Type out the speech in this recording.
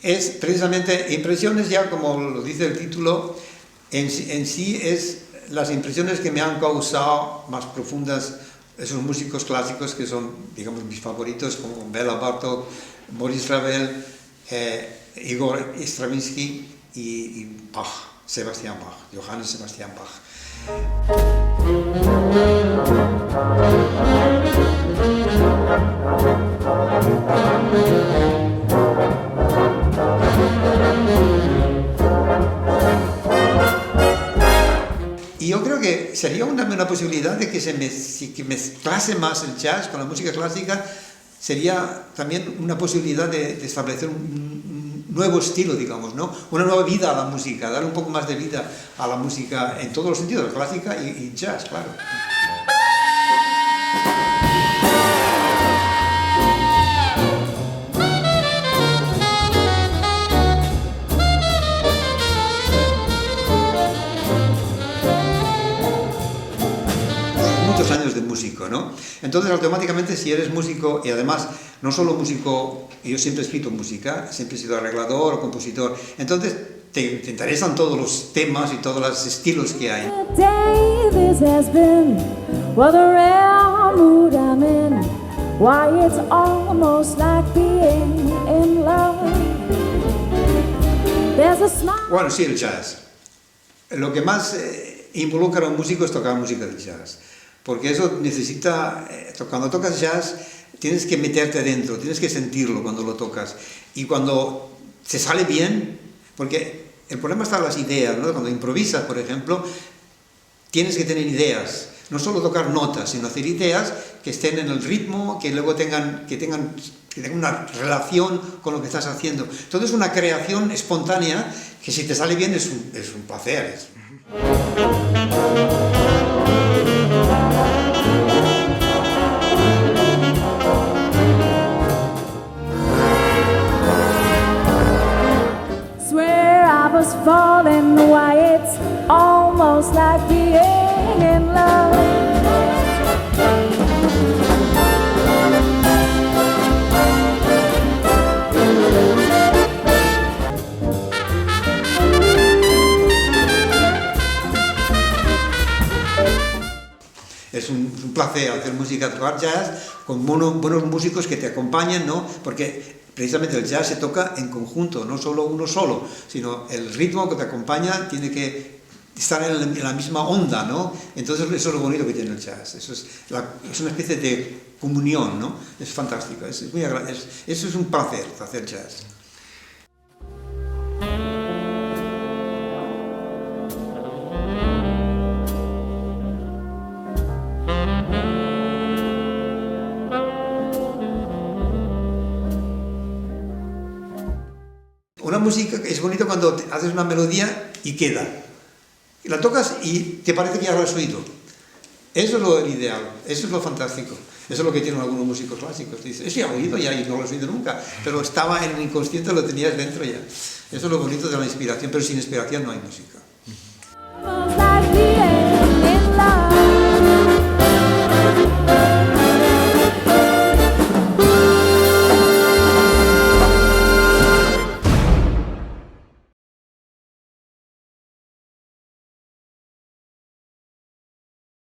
es precisamente impresiones, ya como lo dice el título, en sí es las impresiones que me han causado más profundas esos músicos clásicos que son, digamos, mis favoritos, como Béla Bartók, Maurice Ravel, Igor Stravinsky y Bach, Sebastian Bach, Johannes Sebastian Bach. Y yo creo que sería una posibilidad de que que mezclase más el jazz con la música clásica, sería también una posibilidad de establecer un nuevo estilo, digamos, ¿no? Una nueva vida a la música, dar un poco más de vida a la música en todos los sentidos, clásica y jazz, claro. Muchos años de músico, ¿no? Entonces, automáticamente, si eres músico, y además, no solo músico, yo siempre he escrito música, siempre he sido arreglador o compositor, entonces te interesan todos los temas y todos los estilos que hay. Bueno, sí, el jazz. Lo que más involucra a un músico es tocar música de jazz. Porque eso necesita, cuando tocas jazz, tienes que meterte adentro, tienes que sentirlo cuando lo tocas. Y cuando se sale bien, porque el problema está en las ideas, ¿no? Cuando improvisas, por ejemplo, tienes que tener ideas. No solo tocar notas, sino hacer ideas que estén en el ritmo, que luego tengan una relación con lo que estás haciendo. Entonces, una creación espontánea, que si te sale bien es un placer. Falling, why it's almost like being in love. Es un placer hacer música, tocar jazz con buenos músicos que te acompañan, ¿no? Porque precisamente el jazz se toca en conjunto, no solo uno solo, sino el ritmo que te acompaña tiene que estar en la misma onda, ¿no? Entonces eso es lo bonito que tiene el jazz, eso es una especie de comunión, ¿no? Es fantástico, eso es un placer, hacer jazz. Una música es bonito cuando haces una melodía y queda. La tocas y te parece que ya lo has oído. Eso es lo ideal, eso es lo fantástico. Eso es lo que tienen algunos músicos clásicos. Dices, eso ya he oído ya y no lo has oído nunca, pero estaba en el inconsciente, lo tenías dentro ya. Eso es lo bonito de la inspiración, pero sin inspiración no hay música.